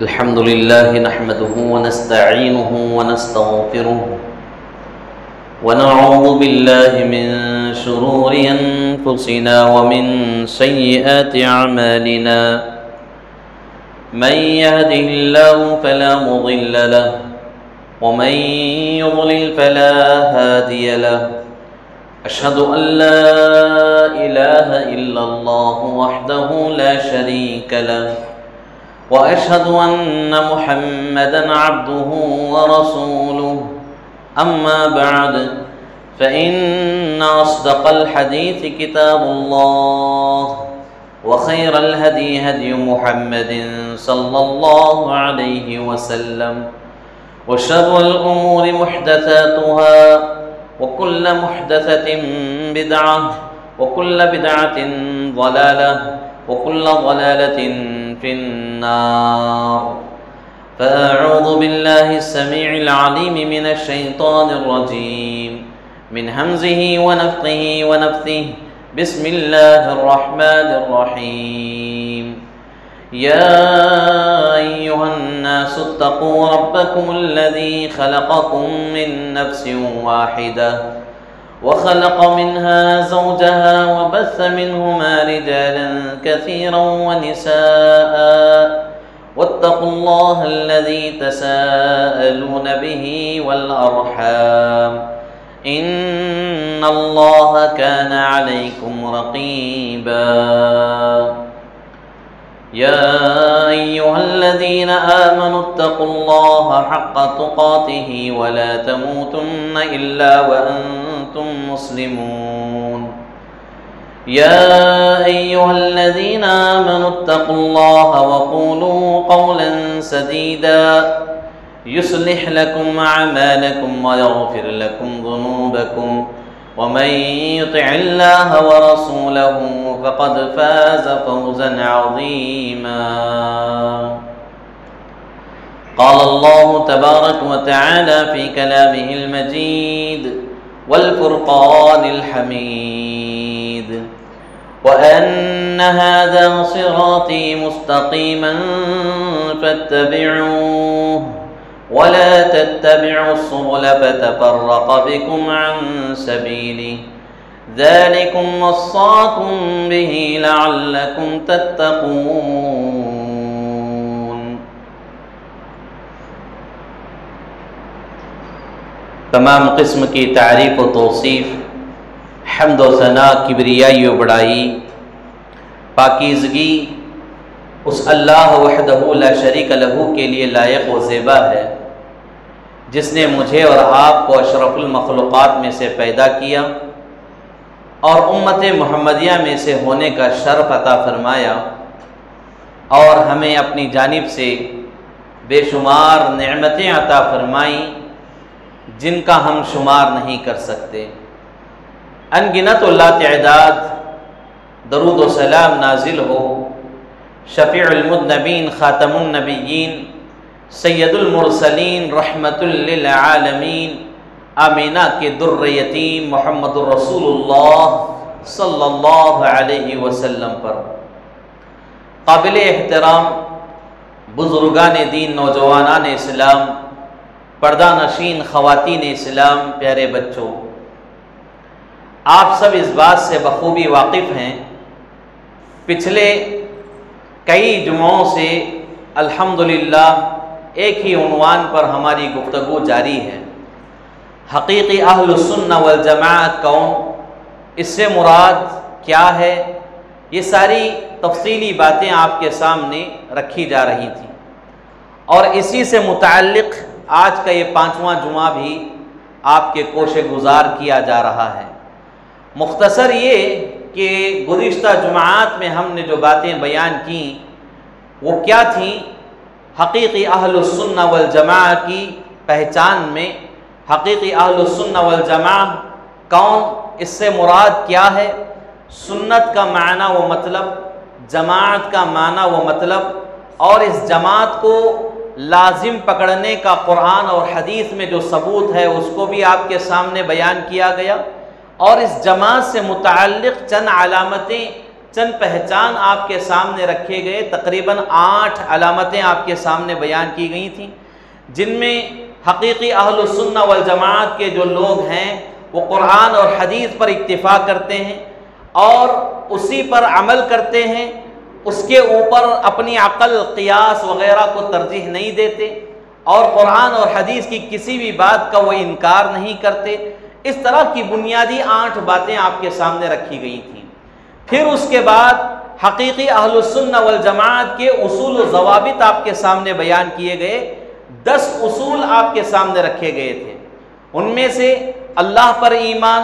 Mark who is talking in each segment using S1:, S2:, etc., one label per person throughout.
S1: अल्हम्दुलिल्लाह नहमदुहु व नस्तईनुहु व नस्तगफिरुहु व नऊज़ु बिल्लाहि मिन शुरूरि अनफुसिना व मिन सय्यिआति अअमालिना मन यहदिहिल्लाहु फला मुज़िल्ल लहु व मन युज़लिल फला हादिय लहु अशहदु अन ला इलाहा इल्लल्लाहु वहदहु ला शरीक लहु व अशहदु अन्न मुहम्मदन अब्दुहु व रसूलुहु अम्मा बअद फ़इन्न अस्दक़ल हदीस किताबुल्लाह व खैरल हदी हदी मुहम्मदिन सल्लल्लाहु अलैहि वसल्लम व शर्रल उमूरि मुहदसातुहा व कुल्ल मुहदसतिन बिदअह व कुल्ल बिदअतिन ज़लालह व कुल्ल ज़लालतिन फिन्नार फ़अऊज़ु बिल्लाहि अस्समीइल अलीम मिनश शैतानिर रजीम मिन हम्ज़िहि व नफ़्ख़िहि व नफ़्थिहि बिस्मिल्लाहिर रहमानिर रहीम या अय्युहन्नासु इत्तक़ू रब्बकुमुल्लज़ी ख़लक़कुम मिन नफ़्सिन वाहिदह वख़लक़ मिन्हा ज़ौजहा वबस्स मिन्हुमा रिजालन कसीरन वनिसाअ वत्तक़ुल्लाह अल्लज़ी तसाअलून बिही वल अर्हाम इन्नल्लाह कान अलैकुम रक़ीबा या अय्युहल्लज़ीन आमनु इत्तक़ुल्लाह हक़्क़ तुक़ातिही व ला तमूतुन्न इल्ला व अंतुम मुस्लिमून या अय्युहल्लज़ीन आमनु इत्तक़ुल्लाह व क़ूलू क़ौलन सदीदा युस्लिह लकुम अअमालकुम व यग़फ़िर लकुम ज़ुनूबकुम वमन युतिइल्लाह व रसूलहु फ़क़द फ़ाज़ फ़ौज़न अज़ीमा क़ाल अल्लाहु तबारक व तआला फ़ी कलामिहिल मजीद वल फ़ुरक़ानिल हमीद व अन्न हाज़ा सिराती मुस्तक़ीमन फ़त्तबिऊहु वला तत्तबिउस्सुबुल फ़तफ़र्रक़ बिकुम अन सबीलिहि ज़ालिकुम वस्साकुम बिही लअल्लकुम तत्तक़ून। तमाम किस्म की तारीफ़ व तौसीफ़, हम्द व सना, किब्रियाई व बड़ाई, पाकीज़गी उस अल्लाह वहदहु ला शरीक लहू के लिए लायक व ज़ेबा है, जिसने मुझे और आपको अशरफुल मखलूक़ात में से पैदा किया और उम्मत मुहम्मदिया में से होने का शर्फ़ अता फ़रमाया और हमें अपनी जानिब से बेशुमार नेमतें अता फ़रमाई जिनका हम शुमार नहीं कर सकते। अनगिनत ला तअदाद दरूद व सलाम नाजिल हो शफ़ीउल मुज़नबीन ख़ातमुन नबिय्यीन सय्यदुल मुरसलीन रहमतुल लिल आलमीन आमीना के दुर्र यतीम मुहम्मदुर रसूलुल्लाह सल्लल्लाहु अलैहि वसल्लम पर। काबिल एहतराम बुज़ुर्गान दीन, नौजवानान इस्लाम, पर्दा नशीन ख़वातीन इस्लाम, प्यारे बच्चों, आप सब इस बात से बखूबी वाकिफ़ हैं, पिछले कई जुमों से अल्हम्दुलिल्लाह एक ही उन्वान पर हमारी गुफ्तगू जारी है, हक़ीक़ी अहलुस्सुन्नह वल जमाअत कौन, इससे मुराद क्या है, ये सारी तफ़सीली बातें आपके सामने रखी जा रही थी और इसी से मुताल्लिक़ आज का ये 5वां जुमा भी आपके कोशे गुज़ार किया जा रहा है। मुख्तसर ये कि गुज़िश्ता जुमाआत में हमने जो बातें बयान की वो क्या थी, हक़ीक़ी अहलुस्सुन्नह वल जमाअत की पहचान में हक़ीक़ी अहलुस्सुन्नह वल जमाअत कौन, इससे मुराद क्या है, सुन्नत का माना व मतलब, जमाअत का माना व मतलब, और इस जमात को लाजिम पकड़ने का कुरान और हदीस में जो सबूत है उसको भी आपके सामने बयान किया गया और इस जमात से मुताल्लिक़ चंद अलामतें, चंद पहचान आपके सामने रखे गए। तकरीबन 8 अलामतें आपके सामने बयान की गई थी, जिनमें हकीकी अहलुस सुन्ना वल जमात के जो लोग हैं वो कुरान और हदीस पर इत्तिफा करते हैं और उसी पर अमल करते हैं, उसके ऊपर अपनी अक़ल क़ियास वग़ैरह को तरजीह नहीं देते और कुरान और हदीस की किसी भी बात का वो इनकार नहीं करते। इस तरह की बुनियादी 8 बातें आपके सामने रखी गई थी। फिर उसके बाद हकीकी अहलुस सुन्ना वल जमात के उसूल व ज़वाबित आपके सामने बयान किए गए। 10 उसूल आपके सामने रखे गए थे। उनमें से अल्लाह पर ईमान,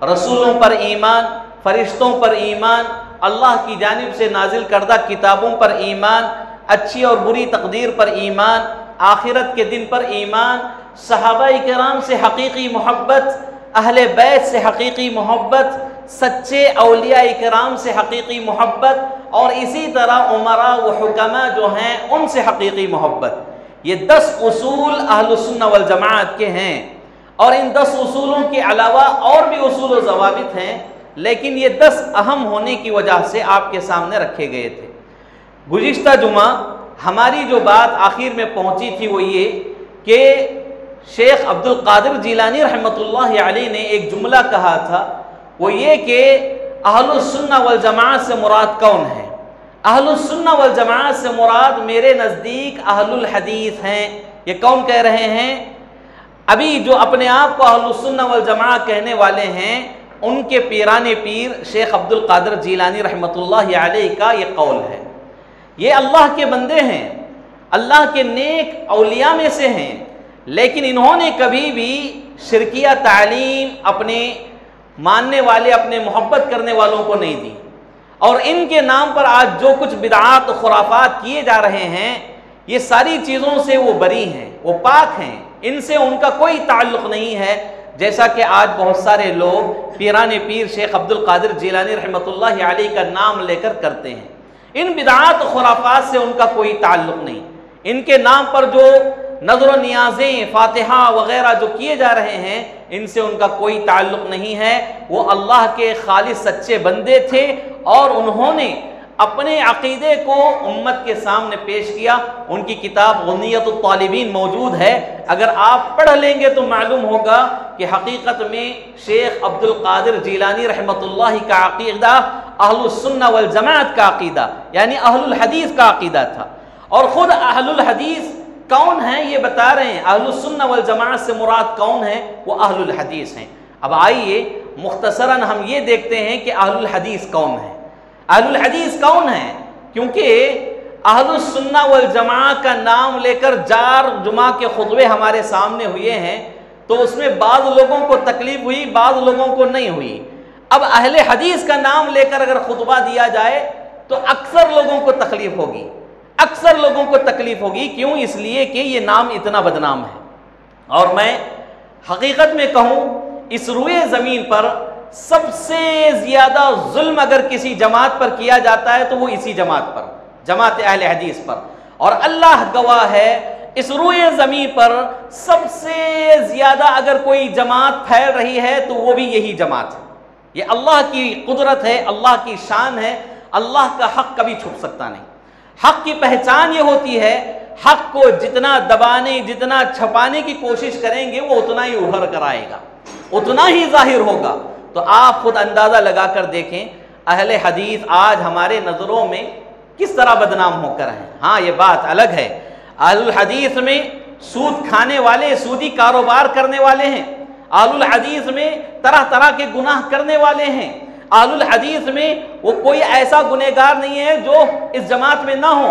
S1: रसूलों पर ईमान, फरिश्तों पर ईमान, अल्लाह की जानिब से नाजिल करदा किताबों पर ईमान, अच्छी और बुरी तकदीर पर ईमान, आखिरत के दिन पर ईमान, सहाबाए किराम से हकीकी मोहब्बत, अहले बैत से हकीकी मोहब्बत, सच्चे औलिया किराम से हकीकी मोहब्बत और इसी तरह उमरा व हुकमा जो हैं उनसे हकीकी मोहब्बत। ये 10 उसूल अहलुस सुन्ना वल जमात के हैं और इन 10 उसूलों के अलावा और भी उसूल व ज़वाबित हैं, लेकिन ये 10 अहम होने की वजह से आपके सामने रखे गए थे। गुज़िश्ता जुमा हमारी जो बात आखिर में पहुंची थी वो ये कि शेख अब्दुल कादिर जिलानी रहमतुल्लाह अलैह ने एक जुमला कहा था, वो ये कि अहलुस सुन्ना वल जमात से मुराद कौन है? अहलुस सुन्ना वल जमात से मुराद मेरे नज़दीक अहलुल हदीस हैं। ये कौन कह रहे हैं? अभी जो अपने आप को अहलुस सुन्ना वल जमात कहने वाले हैं उनके पीराने पीर शेख अब्दुल कादिर जिलानी रहमतुल्लाह अलैह का ये कौल है। ये अल्लाह के बंदे हैं, अल्लाह के नेक औलिया में से हैं, लेकिन इन्होंने कभी भी शिरकिया तालीम अपने मानने वाले, अपने मोहब्बत करने वालों को नहीं दी और इनके नाम पर आज जो कुछ बिदआत खुराफात किए जा रहे हैं ये सारी चीज़ों से वो बरी हैं, वो पाक हैं, इनसे उनका कोई ताल्लुक़ नहीं है। जैसा कि आज बहुत सारे लोग पीराने पीर शेख अब्दुल कादिर जिलानी रहमतुल्लाह अलैह का नाम लेकर करते हैं। इन बिदआत खुराफात से उनका कोई ताल्लुक़ नहीं। इनके नाम पर जो नज़र नियाज़ें, फातिहा वग़ैरह जो किए जा रहे हैं इनसे उनका कोई ताल्लुक़ नहीं है। वो अल्लाह के खालिस सच्चे बंदे थे और उन्होंने अपने अक़ीदे को उम्मत के सामने पेश किया। उनकी किताब गुनियतुत तालिबीन मौजूद है, अगर आप पढ़ लेंगे तो मालूम होगा कि हकीकत में शेख अब्दुल कादिर जिलानी रहमतुल्लाह का अक़ीदा अहलुस सुन्ना वल जमात का अक़ीदा यानी अहलुल हदीस का अक़ीदा था। और ख़ुद अहलुल हदीस कौन है ये बता रहे हैं। अहलुस सुन्ना वल जमात से मुराद कौन है? वो अहलुल हदीस हैं। अब आइए मुख्तसरन हम ये देखते हैं कि अहलुल हदीस कौन है। अहलुल हदीस कौन है? क्योंकि अहलुस सुन्ना वल जमात का नाम लेकर 4 जुमा के खुतबे हमारे सामने हुए हैं तो उसमें बाद लोगों को तकलीफ हुई, बाद लोगों को नहीं हुई। अब अहले हदीस का नाम लेकर अगर खुतबा दिया जाए तो अक्सर लोगों को तकलीफ होगी, अक्सर लोगों को तकलीफ होगी। क्यों? इसलिए कि ये नाम इतना बदनाम है। और मैं हकीकत में कहूँ इस रुए ज़मीन पर सबसे ज़्यादा जुल्म अगर किसी जमात पर किया जाता है तो वो इसी जमात पर, जमात अहले हदीस पर। और अल्लाह गवाह है इस रुए ज़मीन पर सबसे ज़्यादा अगर कोई जमात फैल रही है तो वो भी यही जमात है। ये अल्लाह की कुदरत है, अल्लाह की शान है। अल्लाह का हक़ कभी छुप सकता नहीं। हक़ की पहचान ये होती है, हक़ को जितना दबाने, जितना छपाने की कोशिश करेंगे वो उतना ही उभर कर आएगा, उतना ही जाहिर होगा। तो आप खुद अंदाज़ा लगा कर देखें अहले हदीस आज हमारे नज़रों में किस तरह बदनाम होकर हैं। हाँ, ये बात अलग है, अहलुल हदीस में सूद खाने वाले, सूदी कारोबार करने वाले हैं। अहलुल हदीस में तरह तरह के गुनाह करने वाले हैं। अहलुल हदीस में वो कोई ऐसा गुनहगार नहीं है जो इस जमात में ना हो,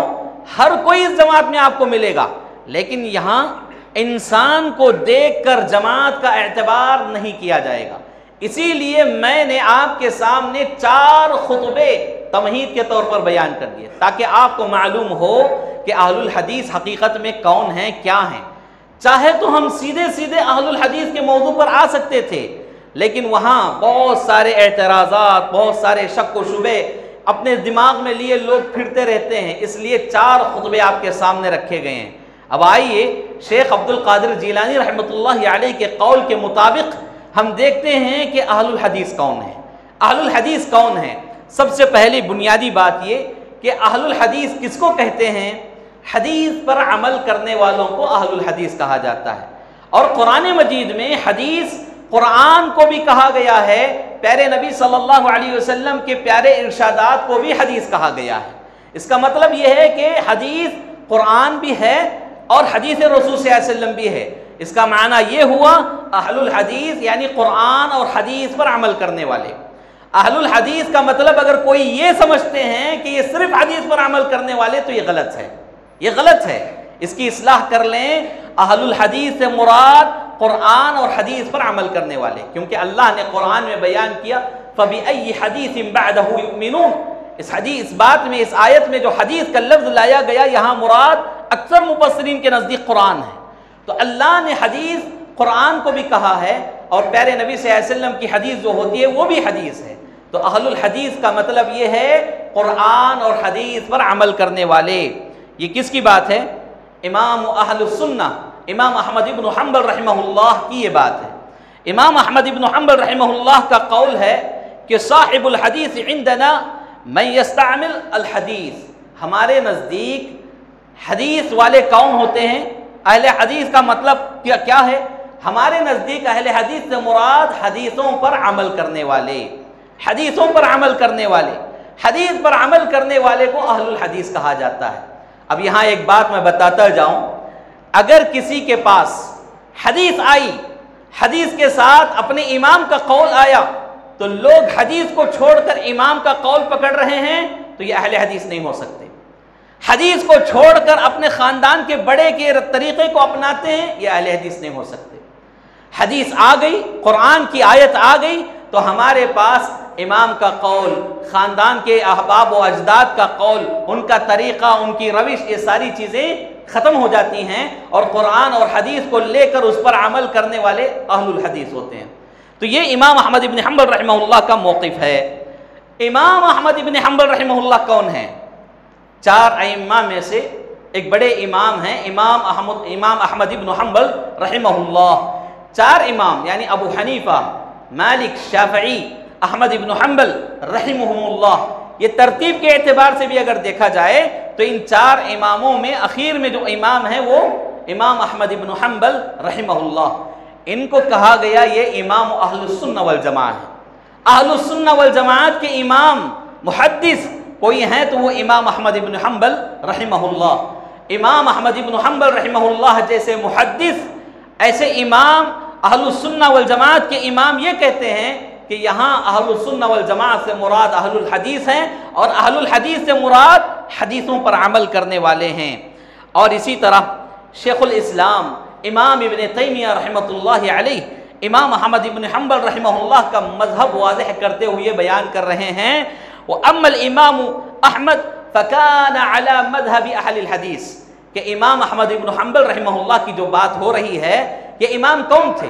S1: हर कोई इस जमात में आपको मिलेगा। लेकिन यहाँ इंसान को देखकर जमात का एतबार नहीं किया जाएगा। इसीलिए मैंने आपके सामने 4 खुतबे तमहीद के तौर पर बयान कर दिए ताकि आपको मालूम हो कि अहलुल हदीस हकीकत में कौन है, क्या है। चाहे तो हम सीधे सीधे अहलुल हदीस के मौजू पर आ सकते थे, लेकिन वहाँ बहुत सारे एतराज़ात, बहुत सारे शक व शुबे अपने दिमाग में लिए लोग फिरते रहते हैं। इसलिए 4 खुतबे आपके सामने रखे गए हैं। अब आइए शेख अब्दुल कादिर जिलानी रहमतुल्लाह अलैह के कौल के मुताबिक हम देखते हैं कि अहलुल हदीस कौन है। अहलुल हदीस कौन है? सबसे पहली बुनियादी बात ये कि अहलुल हदीस किसको कहते हैं? हदीस पर अमल करने वालों को अहलुल हदीस कहा जाता है। और कुरान मजीद में हदीस, कुरान को भी कहा गया है, प्यारे नबी सल्लल्लाहु अलैहि वसल्लम के प्यारे इरशादात को भी हदीस कहा गया है। इसका मतलब यह है कि हदीस कुरान भी है और हदीस रसूल सल्लल्लाहु अलैहि वसल्लम भी है। इसका माना ये हुआ अहलुल हदीस यानी कुरान और हदीस पर अमल करने वाले। अहलुल हदीस का मतलब अगर कोई ये समझते हैं कि ये सिर्फ हदीस पर अमल करने वाले, तो ये गलत है, ये गलत है। इसकी इस्लाह कर लें। अहलुल हदीस से मुराद कुरान और हदीस पर अमल करने वाले, क्योंकि अल्लाह ने कुरान में बयान किया फबिअय्यि हदीसिन बअदहु युमिनून। इस बात में, इस आयत में जो हदीस का लफ्ज लाया गया, यहाँ मुराद अक्सर मुफस्सिरीन के नज़दीक कुरान है। तो अल्लाह ने हदीस कुरान को भी कहा है और प्यारे नबी सल्लल्लाहु अलैहि वसल्लम की हदीस जो होती है वो भी हदीस है। तो अहलुल हदीस का मतलब ये है कुरान और हदीस पर अमल करने वाले। ये किसकी बात है? इमाम अहलुस सुन्ना इमाम अहमद इब्न हंबल रहमहुल्लाह की ये बात है। इमाम अहमद इब्न हंबल रहमहुल्लाह का कौल है कि साहिबुल हदीस इंदना मैं यस्तअमिल अल हदीस। हमारे नज़दीक हदीस वाले कौन होते हैं? अहले हदीस का मतलब क्या है? हमारे नज़दीक अहले हदीस से मुराद हदीसों पर अमल करने वाले, हदीसों पर अमल करने वाले, हदीस पर अमल करने वाले को अहलुल हदीस कहा जाता है। अब यहाँ एक बात मैं बताता जाऊँ, अगर किसी के पास हदीस आई, हदीस के साथ अपने इमाम का कौल आया, तो लोग हदीस को छोड़कर इमाम का कौल पकड़ रहे हैं, तो ये अहले हदीस नहीं हो सकते। हदीस को छोड़कर अपने ख़ानदान के बड़े के तरीक़े को अपनाते हैं, ये अहले हदीस नहीं हो सकते। हदीस आ गई, कुरान की आयत आ गई, तो हमारे पास इमाम का कौल, ख़ानदान के अहबाब व अजदाद का कौल, उनका तरीक़ा, उनकी रविश, ये सारी चीज़ें ख़त्म हो जाती हैं और कुरान और हदीस को लेकर उस पर अमल करने वाले अहलुल हदीस होते हैं। तो ये इमाम अहमद इब्न हंबल रहमहुल्लाह का मौक़िफ़ है। इमाम अहमद इब्न हंबल रहमहुल्लाह कौन है? चार अइम्मा में से एक बड़े इमाम हैं इमाम अहमद इब्न हंबल रहमहुल्लाह। चार इमाम यानी अबू हनीफा, मालिक, शाफ़ई, अहमद इब्न हंबल रहमहुल्लाह, ये तरतीब के एतबार से भी अगर देखा जाए तो इन चार इमामों में आखिर में जो इमाम है वो इमाम अहमद इब्न हंबल रहमहुल्लाह। इनको कहा गया ये इमाम अहलुस सुन्ना वल जमाअह है। अहलुस सुन्ना वल जमाअत के इमाम मुहद्दिस कोई हैं तो वो इमाम अहमद इब्न हंबल रहमहुल्लाह। इमाम अहमद इब्न हंबल रहमहुल्लाह जैसे मुहद्दिस, ऐसे इमाम अहलुस सुन्ना वल जमाअत के इमाम ये कहते हैं कि यहाँ अहलुस सुन्ना वल जमाअत से मुराद अहलुल हदीस हैं और अहलुल हदीस से मुराद हदीसों पर अमल करने वाले हैं। और इसी तरह शेखुल इस्लाम इमाम इब्न तैमिया रहमतुल्लाहि अलैह इमाम अहमद इब्न हंबल रहमहुल्लाह का मजहब वाज़ेह करते हुए बयान कर रहे हैं, वो अम्मल इमाम अहमद फ़कान अला मज़हबी अहलिल हदीस, कि इमाम अहमद इब्न हंबल रहमहुल्लाह की जो बात हो रही है, ये इमाम कौन थे?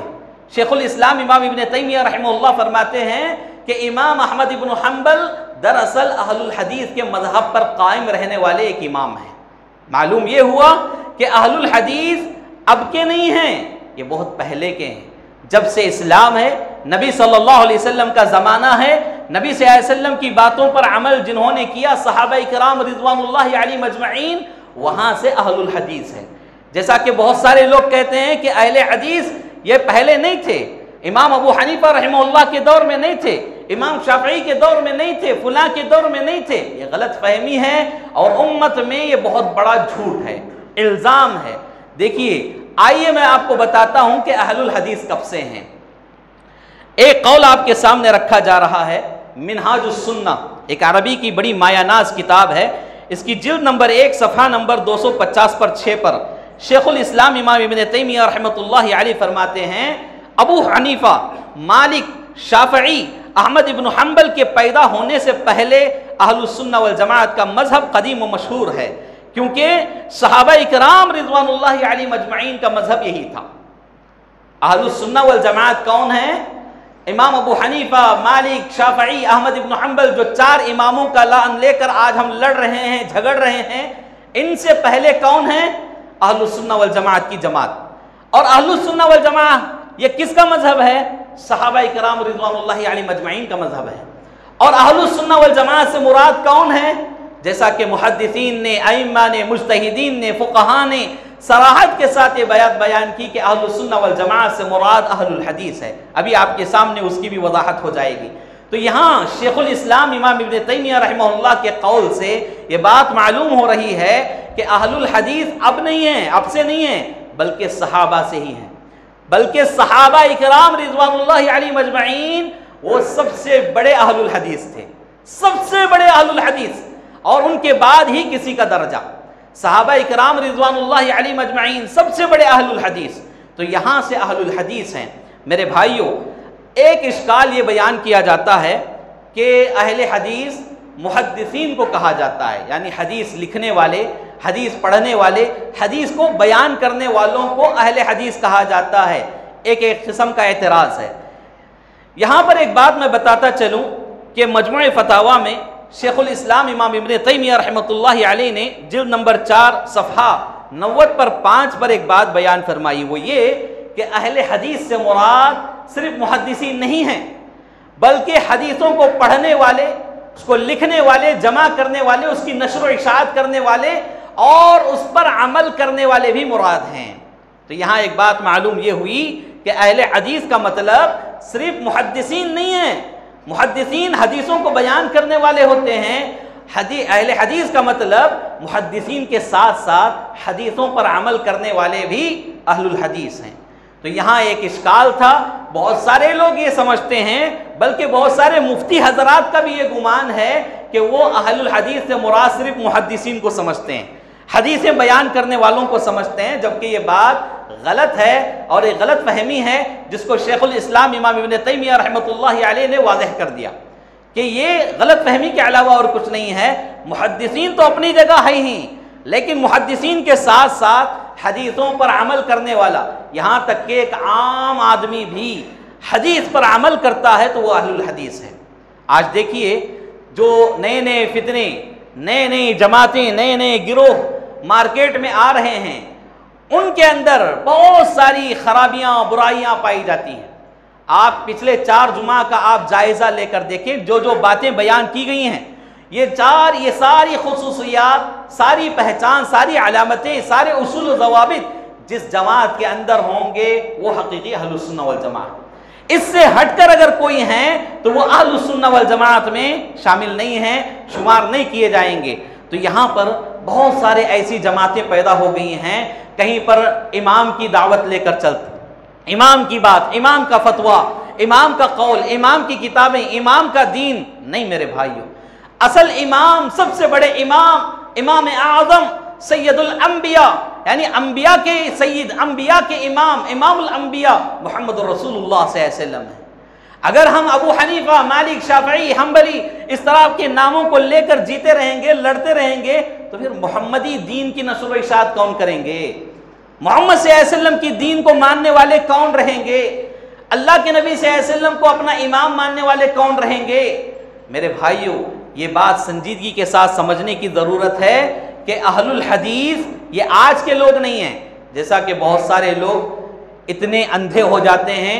S1: शेखुल इस्लाम इमाम इब्न तैमिया रहमहुल्लाह फरमाते हैं कि इमाम अहमद इब्न हंबल दरअसल अहलुल हदीस के मजहब पर कायम रहने वाले एक इमाम हैं। मालूम ये हुआ कि अहलुल हदीस अब के नहीं हैं, ये बहुत पहले के हैं। जब से इस्लाम है, नबी सल्लल्लाहु अलैहि वसल्लम का ज़माना है, नबी सल्लल्लाहु अलैहि वसल्लम की बातों पर अमल जिन्होंने किया सहाबा इकराम रिज़वानुल्लाहि अलैहिम अजमईन, वहाँ से अहलुल हदीस है। जैसा कि बहुत सारे लोग कहते हैं कि अहले हदीस ये पहले नहीं थे, इमाम अबू हनीफा रहमहुल्लाह के दौर में नहीं थे, इमाम शाफ़ई के दौर में नहीं थे, फुला के दौर में नहीं थे। ये गलत फहमी है और उम्मत में ये बहुत बड़ा झूठ है, इल्ज़ाम है। देखिए, आइए मैं आपको बताता हूं कि अहलुल हदीस कब से हैं। एक कौल आपके सामने रखा जा रहा है, मिनहाजुस सुन्ना, एक अरबी की बड़ी मायानाज किताब है। इसकी जिल्द नंबर 1 सफ़हा नंबर 250 पर 6 पर शेखुल इस्लाम इमाम इब्न तैमिया रहमतुल्लाहि अलैह फरमाते हैं, अबू हनीफा, मालिक, शाफ़ई, अहमद इब्न हंबल के पैदा होने से पहले अहलुस सुन्ना वल जमाअत का मजहब कदीम व मशहूर है, क्योंकि सहाबा इकराम रिज़वानुल्लाहि अलैहिम अजमईन का मजहब यही था। अहलुस सुन्ना वल जमाअत कौन है? इमाम अबू हनीफा, मालिक, शाफ़ई, अहमद इब्न हंबल, जो चार इमामों का लान लेकर आज हम लड़ रहे हैं, झगड़ रहे हैं, इनसे पहले कौन है? अहलुस सुन्ना वल जमाअत की जमात। और अहलुस सुन्ना वल जमाअत ये किसका मजहब है? सहाबा इकराम रिज़वानुल्लाहि अलैहिम अजमईन का मजहब है। और अहलुस सुन्नह वल जमात से मुराद कौन है? जैसा कि मुहद्दिसीन ने, अइम्मा ने, मुज्तहिदीन ने, फुक़हा ने सराहत के साथ ये बयान की कि अहलुस सुन्नह वल जमात से मुराद अहलुल हदीस है। अभी आपके सामने उसकी भी वजाहत हो जाएगी। तो यहाँ शेखुल इस्लाम इमाम इब्न तैमिया रहमहुल्लाह के कौल से ये बात मालूम हो रही है कि अहलुल हदीस अब नहीं है, अब से नहीं है, बल्कि सहाबा से ही है। बल्कि सहाबा इकराम रिज़वानुल्लाहि अलैहिम अजमईन वो सबसे बड़े अहलुल हदीस थे, सबसे बड़े अहलुल हदीस, और उनके बाद ही किसी का दर्जा। सहाबा इकराम रिज़वानुल्लाहि अलैहिम अजमईन सबसे बड़े अहलुल हदीस, तो यहाँ से अहलुल हदीस हैं। मेरे भाइयों, एक इश्काल ये बयान किया जाता है कि अहले हदीस मुहद्दिसीन को कहा जाता है, यानी हदीस लिखने वाले, हदीस पढ़ने वाले, हदीस को बयान करने वालों को अहले हदीस कहा जाता है। एक किस्म का एतराज़ है। यहाँ पर एक बात मैं बताता चलूँ कि मजमू फतावा में शेखुल इस्लाम इमाम इब्न तैमिया रहमतुल्लाहि अलैह ने जिल्द नंबर 4 सफ़हा 90 पर 5 पर एक बात बयान फरमाई। वो ये कि अहले हदीस से मुराद सिर्फ मुहद्दिसीन नहीं हैं, बल्कि हदीसों को पढ़ने वाले, उसको लिखने वाले, जमा करने वाले, उसकी नशर व इशाअत करने वाले और उस पर अमल करने वाले भी मुराद हैं। तो यहाँ एक बात मालूम ये हुई कि अहले हदीस का मतलब सिर्फ मुहद्दिसीन नहीं है। मुहद्दिसीन हदीसों को बयान करने वाले होते हैं। अहले हदीस का मतलब मुहद्दिसीन के साथ साथ हदीसों पर अमल करने वाले भी अहलुल हदीस हैं। तो यहाँ एक इश्काल था। बहुत सारे लोग ये समझते हैं, बल्कि बहुत सारे मुफ्ती हजरात का भी ये गुमान है कि वो अहलुल हदीस से मुराद सिर्फ मुहद्दिसीन को समझते हैं, हदीसें बयान करने वालों को समझते हैं, जबकि ये बात गलत है और एक गलत फहमी है जिसको शेखुल इस्लाम इमाम इब्न तैमिया रहमतुल्लाहि अलैह ने वाज़ेह कर दिया कि ये गलत फहमी के अलावा और कुछ नहीं है। मुहद्दिसीन तो अपनी जगह है ही, लेकिन मुहद्दिसीन के साथ साथ हदीसों पर अमल करने वाला, यहाँ तक कि एक आम आदमी भी हदीस पर अमल करता है तो वो अहलुल हदीस है। आज देखिए जो नए नए फितने, नए नई जमातें, नए नए गिरोह मार्केट में आ रहे हैं, उनके अंदर बहुत सारी खराबियाँ, बुराइयाँ पाई जाती हैं। आप पिछले 4 जुमा का आप जायज़ा लेकर देखें, जो जो बातें बयान की गई हैं, ये सारी खुसूसियात, सारी पहचान, सारी अलामतें, सारे उसूल व ज़वाबित जिस जमात के अंदर होंगे वो हकीकी अहलुस सुन्नह वल जमात। इससे हटकर अगर कोई हैं तो वो अहलुस सुन्नह वल जमात में शामिल नहीं हैं, शुमार नहीं किए जाएंगे। तो यहाँ पर बहुत सारे ऐसी जमातें पैदा हो गई हैं, कहीं पर इमाम की दावत लेकर चलते, इमाम की बात, इमाम का फतवा, इमाम का कौल, इमाम की किताबें, इमाम का दीन। नहीं मेरे भाइयों, असल इमाम, सबसे बड़े इमाम, इमाम आज़म सैयदुल अंबिया, यानी अंबिया के सैयद, अंबिया के इमाम, इमामुल अंबिया मुहम्मदुर रसूलुल्लाह सल्लल्लाहु अलैहि वसल्लम है। अगर हम अबू हनीफा, मालिक, शाफई, हम्बली इस तरह के नामों को लेकर जीते रहेंगे, लड़ते रहेंगे, तो फिर मोहम्मदी दीन की नशर व इशाअत कौन करेंगे? मोहम्मद सल्लल्लाहु अलैहि वसल्लम की दीन को मानने वाले कौन रहेंगे? अल्लाह के नबी सल्लल्लाहु अलैहि वसल्लम को अपना इमाम मानने वाले कौन रहेंगे? मेरे भाइयों, ये बात संजीदगी के साथ समझने की ज़रूरत है कि अहलुल हदीस ये आज के लोग नहीं हैं। जैसा कि बहुत सारे लोग इतने अंधे हो जाते हैं,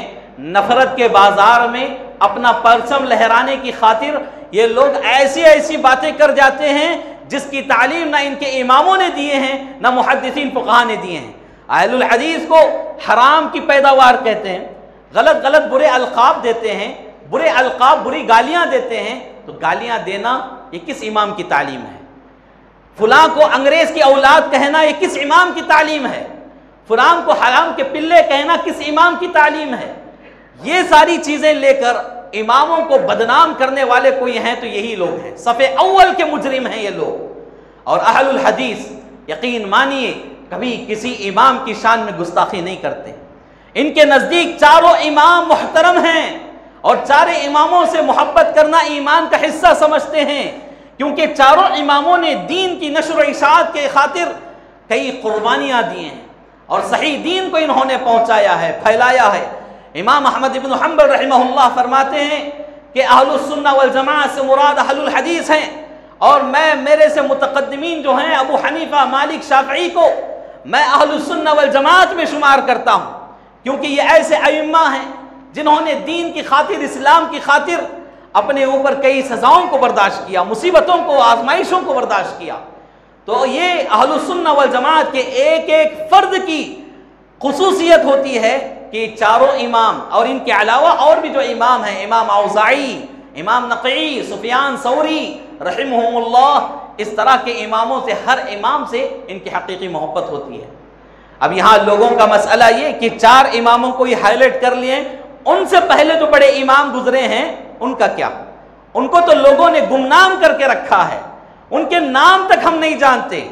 S1: नफरत के बाजार में अपना परचम लहराने की खातिर ये लोग ऐसी ऐसी बातें कर जाते हैं जिसकी तालीम ना इनके इमामों ने दिए हैं, ना मुहद्दिसीन फुक़हा ने दिए हैं। अहलुल हदीस को हराम की पैदावार कहते हैं, गलत गलत बुरे अलक़ाब देते हैं, बुरे अलक़ाब, बुरी गालियाँ देते हैं। तो गालियाँ देना ये किस इमाम की तालीम है? फुलां को अंग्रेज़ की औलाद कहना ये किस इमाम की तालीम है? फुलां को हराम के पिल्ले कहना किस इमाम की तालीम है? ये सारी चीज़ें लेकर इमामों को बदनाम करने वाले कोई हैं तो यही लोग हैं, सफ़े अव्वल के मुजरिम हैं ये लोग। और अहलुल हदीस यकीन मानिए कभी किसी इमाम की शान में गुस्ताखी नहीं करते। इनके नज़दीक चारों इमाम मुहतरम हैं और चारे इमामों से मोहब्बत करना ईमान का हिस्सा समझते हैं, क्योंकि चारों इमामों ने दीन की नशर व इशाअत के खातिर कई कुर्बानियाँ दी हैं और सही दीन को इन्होंने पहुँचाया है, फैलाया है। इमाम अहमद इब्न हम्बल रहमहुल्लाह फरमाते हैं कि अहलुस सुन्नह वल जमाअत से मुराद अहलुल हदीस हैं, और मैं मेरे से मुतक़द्दिमीन जो हैं अबू हनीफा, मालिक, शाफ़ई को मैं अहलुस सुन्नह वल जमाअत में शुमार करता हूँ, क्योंकि ये ऐसे अइम्मा हैं जिन्होंने दीन की खातिर, इस्लाम की खातिर अपने ऊपर कई सजाओं को बर्दाश्त किया, मुसीबतों को, आजमाइशों को बर्दाश्त किया। तो ये अहलुस सुन्नह वल जमात के एक एक फर्द की खुसूसियत होती है कि चारों इमाम और इनके अलावा और भी जो इमाम हैं, इमाम औज़ाई, इमाम नक़ई, सुफियान सौरी रहमहुमुल्लाह, इस तरह के इमामों से, हर इमाम से इनकी हकीकी मोहब्बत होती है। अब यहाँ लोगों का मसला ये कि चार इमामों को ये हाईलाइट कर लिए, उनसे पहले जो बड़े इमाम गुजरे हैं उनका क्या? उनको तो लोगों ने गुमनाम करके रखा है, उनके नाम तक हम नहीं जानते।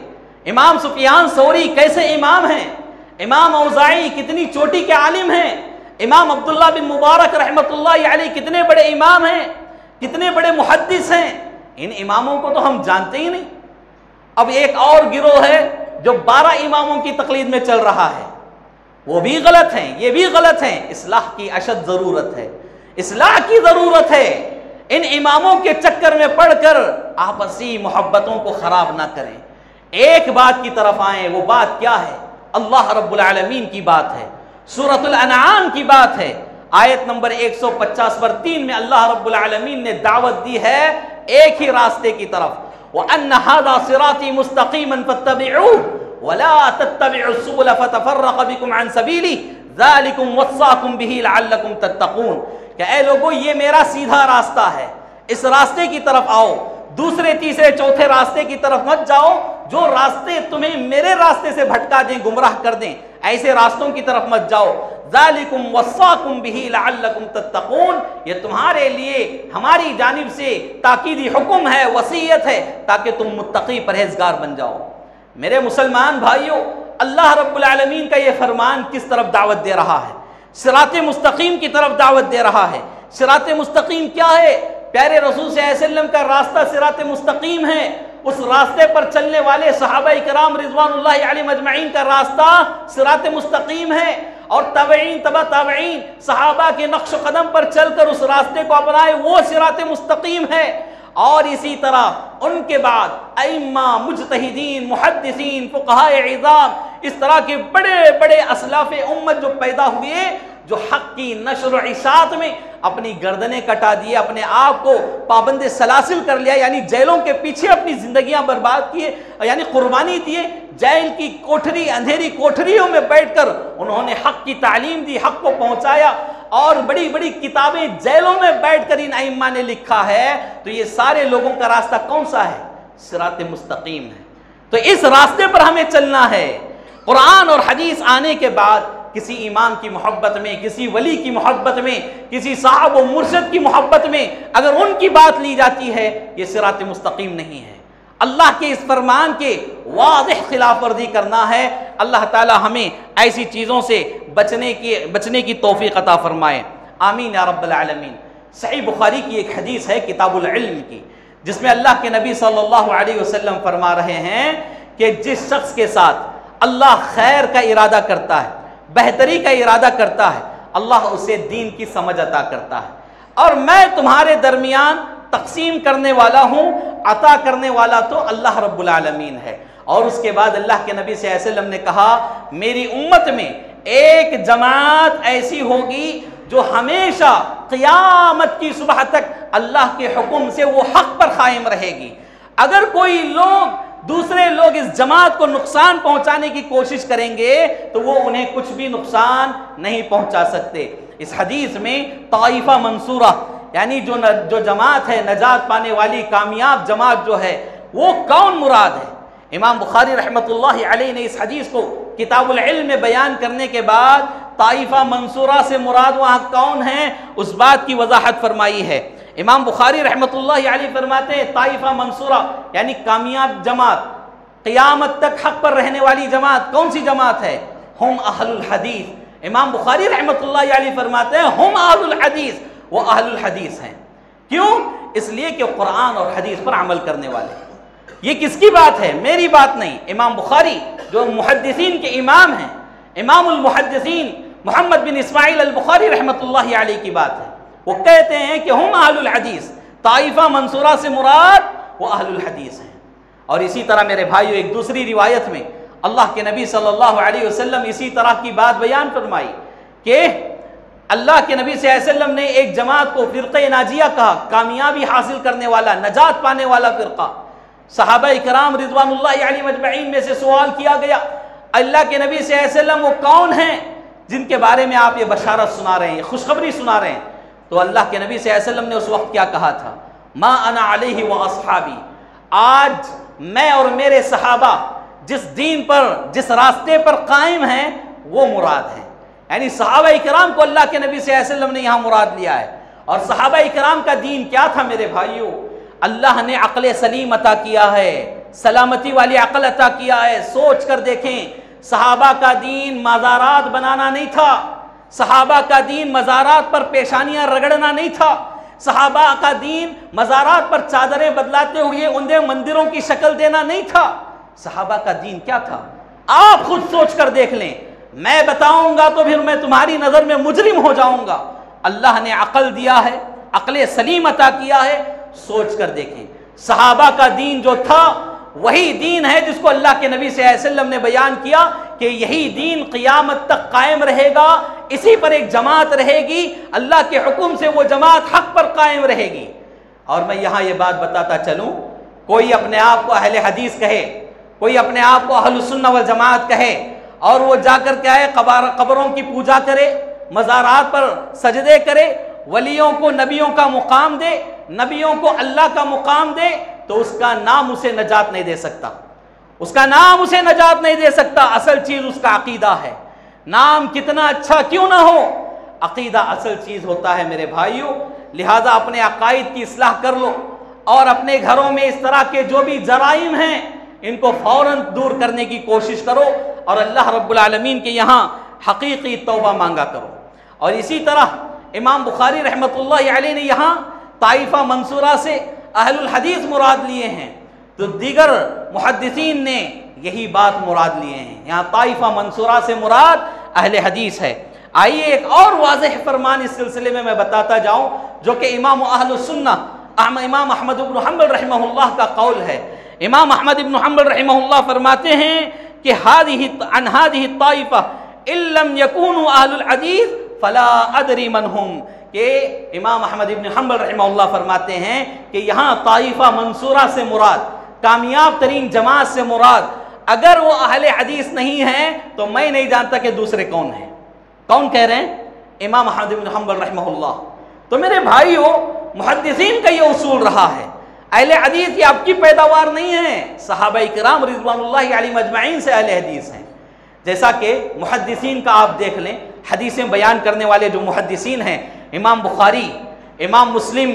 S1: इमाम सुफियान सौरी कैसे इमाम हैं, इमाम औज़ाई कितनी चोटी के आलिम हैं, इमाम अब्दुल्लाह बिन मुबारक रहमतुल्लाह अलैह कितने बड़े इमाम हैं, कितने बड़े मुहद्दिस हैं। इन इमामों को तो हम जानते ही नहीं। अब एक और गिरोह है जो 12 इमामों की तकलीद में चल रहा है, वो भी गलत हैं, ये भी गलत हैं। इस्लाह की अशद ज़रूरत है, इस्लाह की ज़रूरत है। इन इमामों के चक्कर में पड़कर आपसी मोहब्बतों को ख़राब ना करें, एक बात की तरफ आएँ। वो बात क्या है? अल्लाह रब्बुल आलमीन की बात है, सूरतुल अनआम की बात है। आयत नंबर 150 पर 3 में अल्लाह रब्बुल आलमीन ने दावत दी है एक ही रास्ते की तरफ, व अन्न हाज़ा सिराती मुस्तक़ीमन फत्तबिऊहु वला तत्तबिउस सुबुल फतफर्रक़ बिकुम अन सबीली ज़ालिकुम वस्साकुम बिही लअल्लकुम तत्तक़ून। कि ऐ लोगों, ये मेरा सीधा रास्ता है, इस रास्ते की तरफ आओ, दूसरे तीसरे चौथे रास्ते की तरफ मत जाओ जो रास्ते तुम्हें मेरे रास्ते से भटका दें, गुमराह कर दें। ऐसे रास्तों की तरफ मत जाओ। ज़ालिकुम वस्साकुम बिही लअल्लकुम तत्तक़ून, ये तुम्हारे लिए हमारी जानिब से ताकीदी हुक्म है, वसीयत है, ताकि तुम मुत्तकी परहेजगार बन जाओ। मेरे मुसलमान भाइयों, अल्लाह रब्बुल आलमीन का ये फरमान किस तरफ दावत दे रहा है? सिराते मुस्तकीम की तरफ दावत दे रहा है। सिराते मुस्तकीम क्या है? प्यारे रसूल सल्लल्लाहु अलैहि वसल्लम का रास्ता सिराते मुस्तकीम है। उस रास्ते पर चलने वाले सहाबा किराम रिज़वानुल्लाहि अलैहिम अजमईन का रास्ता सिराते मुस्तकीम है, और तबईन तबा तबईन सहाबा के नक्श कदम पर चलकर उस रास्ते को अपनाए, वो सिराते मुस्तकीम है। और इसी तरह उनके बाद अइम्मा, मुज्तहिदीन, मुहद्दिसीन, फुक़हाए इज़ाम, इस तरह के बड़े बड़े असलाफ़े उम्मत जो पैदा हुए, जो हक़ की नशर और इशाअत में अपनी गर्दनें कटा दिए, अपने आप को पाबंद सलासिल कर लिया, यानी जेलों के पीछे अपनी जिंदगियां बर्बाद किए, यानी कुर्बानी दिए। जेल की कोठरी, अंधेरी कोठरियों में बैठकर उन्होंने हक़ की तालीम दी, हक़ को पहुंचाया, और बड़ी बड़ी किताबें जेलों में बैठकर इन अइम्मा ने लिखा है। तो ये सारे लोगों का रास्ता कौन सा है? सिराते मुस्तकीम है। तो इस रास्ते पर हमें चलना है। कुरान और हदीस आने के बाद किसी इमाम की मोहब्बत में, किसी वली की मोहब्बत में, किसी साहब व मुर्शिद की मोहब्बत में अगर उनकी बात ली जाती है, ये सिरात मुस्तकीम नहीं है। अल्लाह के इस फरमान के वाज़ेह खिलाफ वर्जी करना है। अल्लाह ताला हमें ऐसी चीज़ों से बचने की तौफीक अता फरमाए, आमीन या रब्बल आलमीन। सही बुखारी की एक हदीस है किताबुल इल्म की, जिसमें अल्लाह के नबी सल्लल्लाहु अलैहि वसल्लम फरमा रहे हैं कि जिस शख्स के साथ अल्लाह खैर का इरादा करता है, बेहतरी का इरादा करता है, अल्लाह उसे दीन की समझ अता करता है। और मैं तुम्हारे दरमियान तकसीम करने वाला हूँ, अता करने वाला तो अल्लाह रब्बुल आलमीन है। और उसके बाद अल्लाह के नबी सल्लल्लाहु अलैहि वसल्लम ने कहा, मेरी उम्मत में एक जमात ऐसी होगी जो हमेशा क़यामत की सुबह तक अल्लाह के हुक्म से वो हक़ पर कायम रहेगी। अगर कोई लोग, दूसरे लोग इस जमात को नुकसान पहुंचाने की कोशिश करेंगे तो वो उन्हें कुछ भी नुकसान नहीं पहुंचा सकते। इस हदीस में ताइफा मंसूरा, यानी जो जमात है, नजात पाने वाली कामयाब जमात जो है, वो कौन मुराद है? इमाम बुखारी रहमतुल्लाहि अलैहि ने इस हदीस को किताबुल इल्म में बयान करने के बाद ताइफा मंसूरा से मुराद वहाँ कौन है, उस बात की वजाहत फरमाई है। इमाम बुखारी रहमतुल्लाहि अलैहि फरमाते हैं, ताइफा मंसूरा यानी कामयाब जमात, क़यामत तक हक़ पर रहने वाली जमात कौन सी जमात है? हुम अहलुल हदीस। इमाम बुखारी रहमतुल्लाहि अलैहि फरमाते हैं, हुम अहलुल हदीस, वो अहलुल हदीस हैं। क्यों? इसलिए कि कुरान और हदीस पर अमल करने वाले। ये किसकी बात है? मेरी बात नहीं। इमाम बुखारी जो मुहद्दिसीन के इमाम हैं, इमामुल मुहद्दिसीन मोहम्मद बिन इस्माइल अल बुखारी रहमतुल्लाहि अलैहि की बात है। वो कहते हैं कि हम अहलुल हदीस, ताइफा मंसूरा से मुराद वो अहलुल हदीस हैं। और इसी तरह मेरे भाइयों, एक दूसरी रिवायत में अल्लाह के नबी सल्लल्लाहु अलैहि वसल्लम इसी तरह की बात बयान फरमाई कि अल्लाह के नबी सल्लल्लाहु अलैहि वसल्लम ने एक जमात को फ़िरक़े नाजिया कहा, कामयाबी हासिल करने वाला, नजात पाने वाला फ़िरक़ा। सहाबा इकराम रिज़वानुल्लाहि अलैहिम अजमईन में से सवाल किया गया, अल्लाह के नबी सल्लल्लाहु अलैहि वसल्लम वो कौन हैं जिनके बारे में आप ये बशारत सुना रहे हैं, खुशखबरी सुना रहे हैं? तो अल्लाह के नबी सल्लल्लाहु अलैहि वसल्लम ने उस वक्त क्या कहा था? मा अना अलैहि व अस्हाबी, आज मैं और मेरे सहाबा जिस दीन पर, जिस रास्ते पर कायम हैं वो मुराद है। यानी सहाबा इकराम को अल्लाह के नबी सल्लल्लाहु अलैहि वसल्लम ने यहाँ मुराद लिया है। और सहाबा इकराम का दीन क्या था मेरे भाइयों? अल्लाह ने अक्ल सलीम अता किया है, सलामती वाली अक्ल अता किया है। सोच कर देखें, सहाबा का दीन मज़ारात बनाना नहीं था, सहाबा का दीन मज़ारात पर पेशानियां रगड़ना नहीं था, सहाबा का दीन मज़ारात पर चादरें बदलाते हुए उन्हें मंदिरों की शक्ल देना नहीं था। सहाबा का दीन क्या था? आप खुद सोच कर देख लें, मैं बताऊंगा तो फिर मैं तुम्हारी नजर में मुजरिम हो जाऊंगा। अल्लाह ने अकल दिया है, अक्ल सलीम अता किया है। सोच कर देखें, सहाबा का दीन जो था वही दीन है जिसको अल्लाह के नबी सल्लल्लाहु अलैहि वसल्लम ने बयान किया कि यही दीन क़ियामत तक कायम रहेगा, इसी पर एक जमात रहेगी, अल्लाह के हुक्म से वो जमात हक पर कायम रहेगी। और मैं यहाँ ये बात बताता चलूँ, कोई अपने आप को अहले हदीस कहे, कोई अपने आप को अहलुस सुन्नह वल जमात कहे और वो जाकर क्या है, कब्रों की पूजा करे, मज़ारात पर सजदे करे, वलियों को नबियों का मुकाम दे, नबियों को अल्लाह का मुकाम दे, तो उसका नाम उसे नजात नहीं दे सकता, उसका नाम उसे नजात नहीं दे सकता। असल चीज़ उसका अकीदा है। नाम कितना अच्छा क्यों ना हो, अकीदा असल चीज़ होता है मेरे भाइयों। लिहाजा अपने अकायद की इस्लाह कर लो और अपने घरों में इस तरह के जो भी जराइम हैं इनको फ़ौरन दूर करने की कोशिश करो और अल्लाह रब्बुल आलमीन के यहाँ हकीकी तौबा मांगा करो। और इसी तरह इमाम बुखारी रहमतुल्लाहि अलैह ने यहाँ ताइफा मंसूरा से अहलुल हदीस मुराद लिए हैं, तो दीगर मुहद्दिसीन ने यही बात मुराद लिए हैं। यहाँ ताइफा मंसूरा से मुराद अहले हदीस है। आइए एक और वाज़ेह फरमान इस सिलसिले में मैं बताता जाऊँ, जो कि इमाम अहलुस सुन्नह इमाम अहमद इब्न हंबल रहमहुल्लाह का कौल है। इमाम अहमद इब्न हंबल रहमहुल्लाह फरमाते हैं कि हादिही ताइफा इल्लम यकूनु अहलुल हदीस फला अदरी मन हुम, कि इमाम अहमद इब्न हंबल रहमहुल्लाह फरमाते हैं कि यहाँ ताइफा मंसूरा से मुराद, कामयाब तरीन जमात से मुराद, अगर वो अहले हदीस नहीं है तो मैं नहीं जानता कि दूसरे कौन हैं। कौन कह रहे हैं? इमाम अहमद इब्न हंबल रहमहुल्लाह। तो मेरे भाइयों, मुहद्दिसीन का ये उसूल रहा है, अहले हदीस ये आपकी पैदावार नहीं है, सहाबा इकराम रिज़वानुल्लाहि अलैहिम अजमईन से अहले हदीस हैं। जैसा कि मुहद्दिसीन का आप देख लें, हदीसें बयान करने वाले जो मुहद्दिसीन हैं, इमाम बुखारी, इमाम मुस्लिम,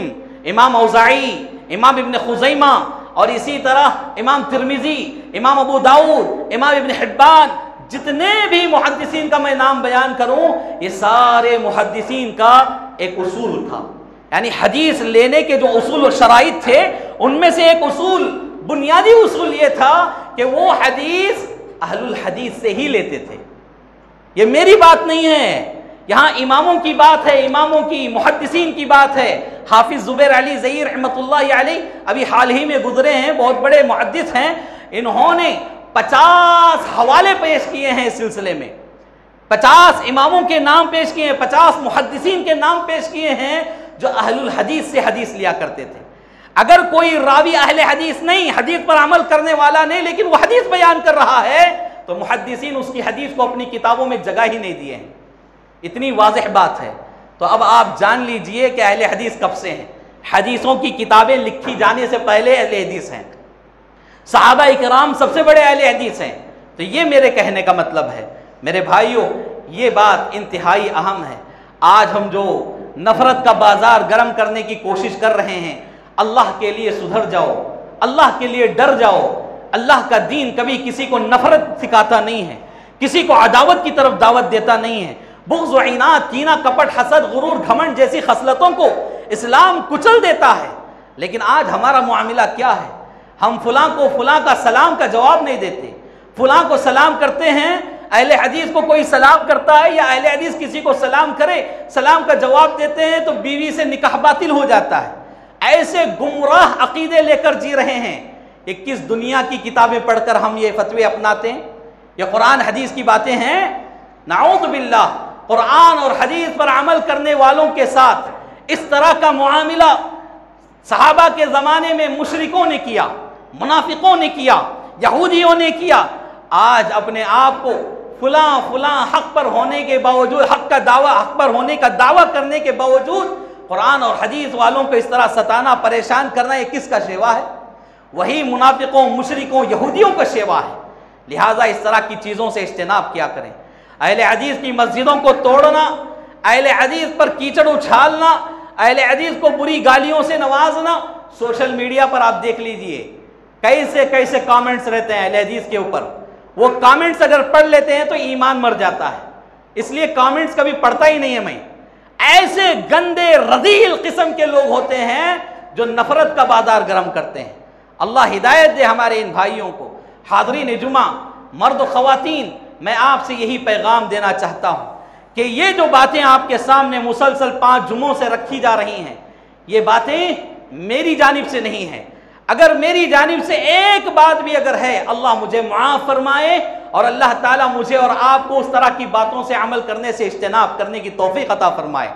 S1: इमाम औज़ाई, इमाम इब्न खुज़ैमा और इसी तरह इमाम तिर्मिज़ी, इमाम अबू दाऊद, इमाम इब्न हिब्बान, जितने भी मुहद्दिसीन का मैं नाम बयान करूं, ये सारे मुहद्दिसीन का एक उसूल था। यानी हदीस लेने के जो उसूल और शराइत थे, उनमें से एक उसूल, बुनियादी उसूल ये था कि वो हदीस अहलुल हदीस से ही लेते थे। ये मेरी बात नहीं है, यहाँ इमामों की बात है, इमामों की, मुहद्दिसीन की बात है। हाफिज ज़ुबैर अली ज़ई रहमतुल्लाहि अलैह अभी हाल ही में गुजरे हैं, बहुत बड़े मुहद्दिस हैं। इन्होंने 50 हवाले पेश किए हैं इस सिलसिले में, 50 इमामों के नाम पेश किए हैं, 50 मुहद्दिसीन के नाम पेश किए हैं जो अहलुल हदीस से हदीस लिया करते थे। अगर कोई रावी अहले हदीस नहीं, हदीस पर अमल करने वाला नहीं, लेकिन वो हदीस बयान कर रहा है, तो मुहद्दिसीन उसकी हदीस को अपनी किताबों में जगह ही नहीं दिए हैं। इतनी वाज़ेह बात है। तो अब आप जान लीजिए कि अहले हदीस कब से हैं। हदीसों की किताबें लिखी जाने से पहले अहले हदीस हैं, सहाबा इकराम सबसे बड़े अहले हदीस हैं। तो ये मेरे कहने का मतलब है मेरे भाइयों, ये बात इंतहाई अहम है। आज हम जो नफ़रत का बाज़ार गर्म करने की कोशिश कर रहे हैं, अल्लाह के लिए सुधर जाओ, अल्लाह के लिए डर जाओ। अल्लाह का दीन कभी किसी को नफ़रत सिखाता नहीं है, किसी को अदावत की तरफ दावत देता नहीं है। बुग़्ज़ व इनाद, कीना, कपट, हसद, गुरूर, घमंड जैसी खसलतों को इस्लाम कुचल देता है। लेकिन आज हमारा मामला क्या है? हम फलां को फलां का सलाम का जवाब नहीं देते, फलां को सलाम करते हैं। अहले हदीस को कोई सलाम करता है या अहले हदीस किसी को सलाम करे, सलाम का जवाब देते हैं तो बीवी से निकाह बातिल हो जाता है। ऐसे गुमराह अकीदे लेकर जी रहे हैं। ये किस दुनिया की किताबें पढ़कर हम ये फतवे अपनाते हैं? ये कुरान हदीस की बातें हैं? नाऊज़ बिल्लाह। कुरान और हदीस पर अमल करने वालों के साथ इस तरह का मुआमिला सहाबा के ज़माने में मुशरिकों ने किया, मुनाफिकों ने किया, यहूदियों ने किया। आज अपने आप को फलां फलां हक पर होने के बावजूद, हक पर होने का दावा करने के बावजूद कुरान और हदीस वालों को इस तरह सताना, परेशान करना, ये किसका शेवा है? वही मुनाफिकों, मुशरिकों, यहूदियों का शेवा है। लिहाजा इस तरह की चीज़ों से इज्तिनाब किया करें। अहले हदीस की मस्जिदों को तोड़ना, अहले हदीस पर कीचड़ उछालना, अहले हदीस को बुरी गालियों से नवाजना, सोशल मीडिया पर आप देख लीजिए कैसे कैसे कमेंट्स रहते हैं अहले हदीस के ऊपर। वो कमेंट्स अगर पढ़ लेते हैं तो ईमान मर जाता है, इसलिए कमेंट्स कभी पढ़ता ही नहीं है मैं। ऐसे गंदे रज़ील किस्म के लोग होते हैं जो नफरत का बाजार गर्म करते हैं। अल्लाह हिदायत दे हमारे इन भाइयों को। हाज़रीन जुमा, मर्द ख़वातीन, मैं आपसे यही पैगाम देना चाहता हूँ कि ये जो बातें आपके सामने मुसलसल 5 जुमों से रखी जा रही हैं, ये बातें मेरी जानिब से नहीं हैं। अगर मेरी जानिब से एक बात भी अगर है, अल्लाह मुझे माफ़ फरमाए और अल्लाह ताला मुझे और आपको उस तरह की बातों से अमल करने से इज्तिनाब करने की तौफीक अता फरमाए।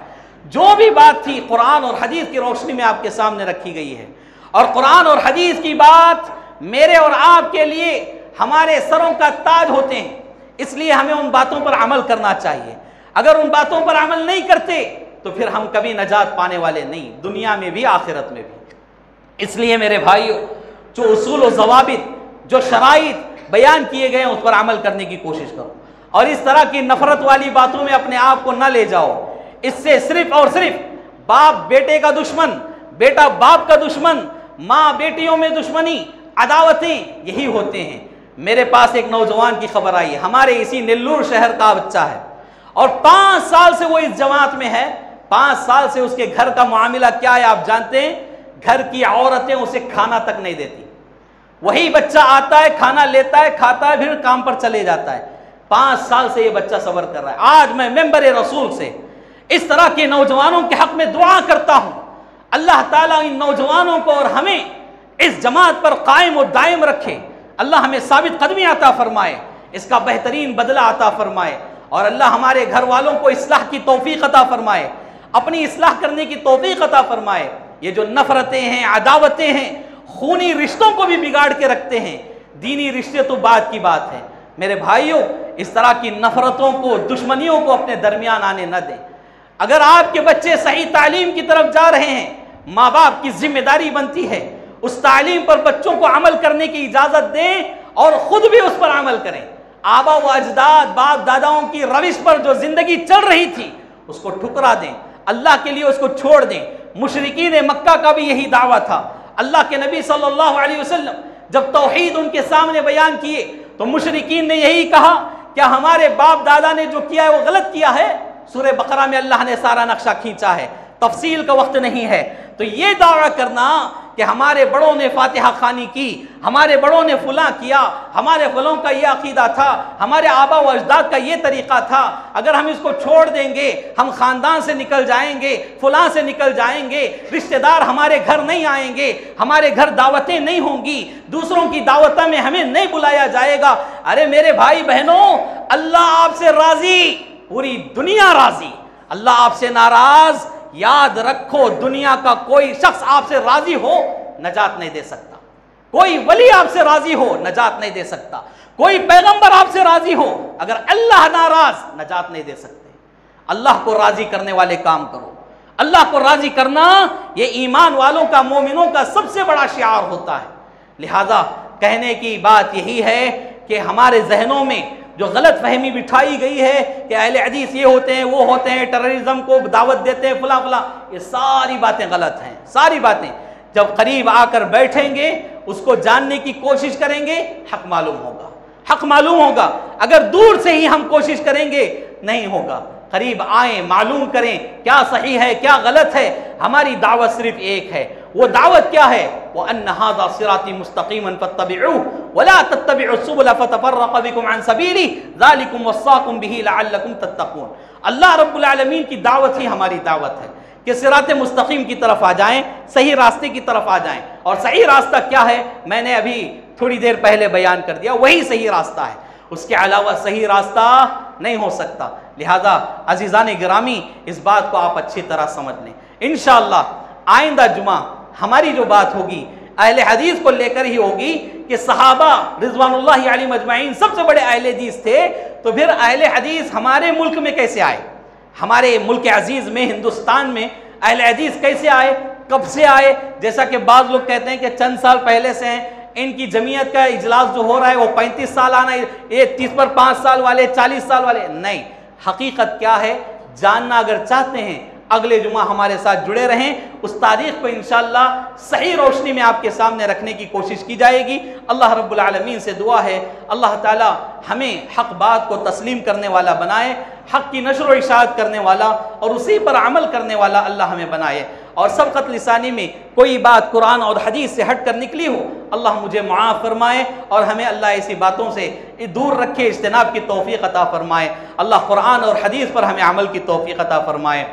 S1: जो भी बात थी कुरान और हदीस की रोशनी में आपके सामने रखी गई है, और कुरान और हदीस की बात मेरे और आपके लिए हमारे सरों का ताज होते हैं, इसलिए हमें उन बातों पर अमल करना चाहिए। अगर उन बातों पर अमल नहीं करते तो फिर हम कभी नजात पाने वाले नहीं, दुनिया में भी आखिरत में भी। इसलिए मेरे भाइयों, जो उसूल और ज़वाबित, जो शराइत बयान किए गए हैं उस पर अमल करने की कोशिश करो, और इस तरह की नफरत वाली बातों में अपने आप को न ले जाओ। इससे सिर्फ और सिर्फ बाप बेटे का दुश्मन, बेटा बाप का दुश्मन, माँ बेटियों में दुश्मनी, अदावतें, यही होते हैं। मेरे पास एक नौजवान की खबर आई, हमारे इसी नेल्लूर शहर का बच्चा है और 5 साल से वो इस जमात में है। 5 साल से उसके घर का मामला क्या है आप जानते हैं? घर की औरतें उसे खाना तक नहीं देती। वही बच्चा आता है, खाना लेता है, खाता है, फिर काम पर चले जाता है। 5 साल से ये बच्चा सब्र कर रहा है। आज मैं मेंबर रसूल से इस तरह के नौजवानों के हक में दुआ करता हूं, अल्लाह ताला इन नौजवानों को और हमें इस जमात पर कायम और दायम रखे। अल्लाह हमें साबित कदमी अता फरमाए, इसका बेहतरीन बदला अता फरमाए, और अल्लाह हमारे घर वालों को इस्लाह की तौफीक अता फरमाए, अपनी इस्लाह करने की तौफीक अता फरमाए। ये जो नफरतें हैं, अदावतें हैं, खूनी रिश्तों को भी बिगाड़ के रखते हैं। दीनी रिश्ते तो बात की बात है। मेरे भाइयों, इस तरह की नफरतों को, दुश्मनियों को अपने दरमियान आने न दें। अगर आपके बच्चे सही तालीम की तरफ जा रहे हैं, माँ बाप की जिम्मेदारी बनती है उस तालीम पर बच्चों को अमल करने की इजाज़त दें और ख़ुद भी उस पर अमल करें। आबा व अजदाद, बाप दादाओं की रविश पर जो ज़िंदगी चल रही थी उसको ठुकरा दें, अल्लाह के लिए उसको छोड़ दें। मुशरिकीन मक्का का भी यही दावा था। अल्लाह के नबी सल्लल्लाहु अलैहि वसल्लम जब तौहीद उनके सामने बयान किए तो मुशरिकीन ने यही कहा, क्या हमारे बाप दादा ने जो किया है वो गलत किया है? सूरह बकरा में अल्लाह ने सारा नक्शा खींचा है, तफसील का वक्त नहीं है। तो ये दावा करना कि हमारे बड़ों ने फातिहा खानी की, हमारे बड़ों ने फुला किया, हमारे फलों का ये अकीदा था, हमारे आबा व अजदाद का ये तरीक़ा था, अगर हम इसको छोड़ देंगे हम ख़ानदान से निकल जाएंगे, फुला से निकल जाएंगे, रिश्तेदार हमारे घर नहीं आएंगे, हमारे घर दावतें नहीं होंगी, दूसरों की दावतों में हमें नहीं बुलाया जाएगा। अरे मेरे भाई बहनों, अल्लाह आपसे राज़ी, पूरी दुनिया राज़ी, अल्लाह आपसे नाराज़। याद रखो, दुनिया का कोई शख्स आपसे राजी हो नजात नहीं दे सकता, कोई वली आपसे राजी हो नजात नहीं दे सकता, कोई पैगंबर आपसे राजी हो, अगर अल्लाह नाराज नजात नहीं दे सकते। अल्लाह को राजी करने वाले काम करो। अल्लाह को राजी करना ये ईमान वालों का, मोमिनों का सबसे बड़ा शिआर होता है। लिहाजा कहने की बात यही है कि हमारे जहनों में जो गलत फहमी बिठाई गई है कि अहले हदीस ये होते हैं, वो होते हैं, टेररिज्म को दावत देते हैं, फला फला, ये सारी बातें गलत हैं। सारी बातें जब करीब आकर बैठेंगे, उसको जानने की कोशिश करेंगे, हक मालूम होगा, हक मालूम होगा। अगर दूर से ही हम कोशिश करेंगे नहीं होगा। करीब आए, मालूम करें क्या सही है क्या गलत है। हमारी दावत सिर्फ एक है, वो दावत क्या है? वो अन्ना हाज़ा सिराती मुस्तक़ीमन फत्तबिऊहु वला तत्तबिउस सुबुल फतफर्रक़ बिकुम अन सबीली ज़ालिकुम वस्साकुम बिही लअल्लकुम तत्तक़ून। अल्लाह रब्बुल आलमीन की दावत ही हमारी दावत है कि सिराते मुस्तक़ीम की तरफ आ जाएं, सही रास्ते की तरफ आ जाएं। और सही रास्ता क्या है? मैंने अभी थोड़ी देर पहले बयान कर दिया, वही सही रास्ता है। उसके अलावा सही रास्ता नहीं हो सकता। लिहाजा अजीज़ान गिरामी, इस बात को आप अच्छी तरह समझ लें। इंशाअल्लाह आइंदा जुमा हमारी जो बात होगी अहले हदीस को लेकर ही होगी कि सहाबा रिज़वानुल्लाहि अलैहिम अजमाइन सबसे बड़े अहले हदीस थे, तो फिर अहले हदीस हमारे मुल्क में कैसे आए, हमारे मुल्क अजीज़ में, हिंदुस्तान में अहले हदीस कैसे आए, कब से आए। जैसा कि बाज़ लोग कहते हैं कि चंद साल पहले से हैं, इनकी जमीयत का इजलास जो हो रहा है वो 35 साल आना, ये 30 पर 5 साल वाले, 40 साल वाले नहीं। हकीकत क्या है जानना अगर चाहते हैं, अगले जुमा हमारे साथ जुड़े रहें। उस तारीख को इंशाअल्लाह सही रोशनी में आपके सामने रखने की कोशिश की जाएगी। अल्लाह रब्बुल आलमीन से दुआ है अल्लाह ताला हमें हक़ बात को तस्लीम करने वाला बनाए, हक़ की नशर व इशाअत करने वाला और उसी पर अमल करने वाला अल्लाह हमें बनाए। और सबक़त लिसानी में कोई बात कुरान और हदीस से हट कर निकली हो, अल्लाह मुझे माफ़ फरमाए और हमें अल्लाह ऐसी बातों से दूर रखे, इज्तिनाब की तौफ़ीक़ अता फरमाए। अल्लाह कुरान और हदीस पर हमें अमल की तौफ़ीक़ अता फरमाए।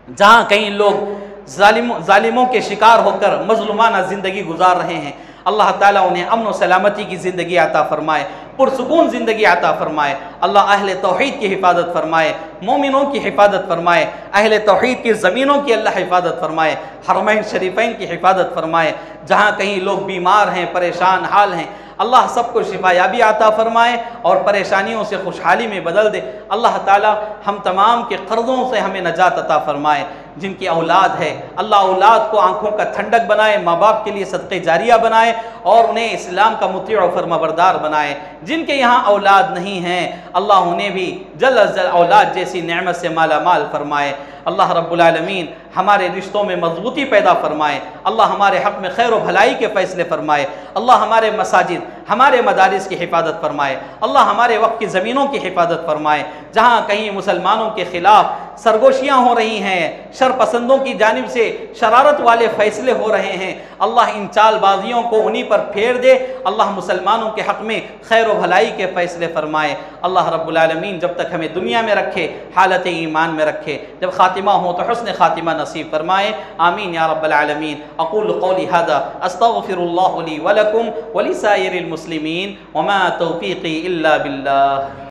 S1: जहाँ कहीं लोग जालिमों के शिकार होकर मज़लूमाना ज़िंदगी गुजार रहे हैं, अल्लाह ताला उन्हें अमन व सलामती की ज़िंदगी अता फ़रमाए, पुरसुकून ज़िंदगी अता फ़रमाए। अल्लाह अहले तौहीद की हिफाजत फ़रमाए, मोमिनों की हिफाजत फ़रमाए, अहले तौहीद की ज़मीनों की अल्लाह हिफाजत फ़रमाए, हरमैन शरीफ़ैन की हिफाजत फ़रमाए। जहाँ कहीं लोग बीमार हैं, परेशान हाल हैं, अल्लाह सबको शिफायाबी अता फ़रमाए और परेशानियों से खुशहाली में बदल दे। अल्लाह ताला हम तमाम के कर्ज़ों से हमें नजात अता फ़रमाए। जिनकी औलाद है अल्लाह औलाद को आँखों का ठंडक बनाए, माँ बाप के लिए सदक़े जारिया बनाए और उन्हें इस्लाम का मुती और फरमाबरदार बनाए। जिनके यहाँ औलाद नहीं हैं अल्लाह उन्हें भी जल्द अज़ जल्द औलाद जैसी नेमत से माला माल फरमाए। अल्लाह रब्बुल आलमीन हमारे रिश्तों में मजबूती पैदा फरमाए। अल्लाह हमारे हक़ में खैर व भलाई के फ़ैसले फरमाए। अल्लाह हमारे मसाजिद, हमारे मदारिस की हिफाजत फरमाए। अल्लाह हमारे वक्त की ज़मीनों की हिफाजत फरमाए। जहाँ कहीं मुसलमानों के ख़िलाफ़ सरगोशियाँ हो रही हैं, शरपसंदों की जानिब से शरारत वाले फ़ैसले हो रहे हैं, अल्लाह इन चालबाजियों को उन्हीं पर फेर दे। अल्लाह मुसलमानों के हक़ में खैर व भलाई के फ़ैसले फरमाए। अल्लाह रब्बुल आलमीन जब तक हमें दुनिया में रखे हालत ईमान में रखे, जब ख़ातिमा हो तो हुस्न ख़ातिमा नसीब फरमाए। आमीन या रब्बल आलमीन। अक़ूलु क़ौली हाज़ा अस्तग़फ़िरुल्लाह ली व लकुम व लिसाइरिल मुस्लिमीन व मा तौफ़ीक़ी इल्ला बिल्लाह।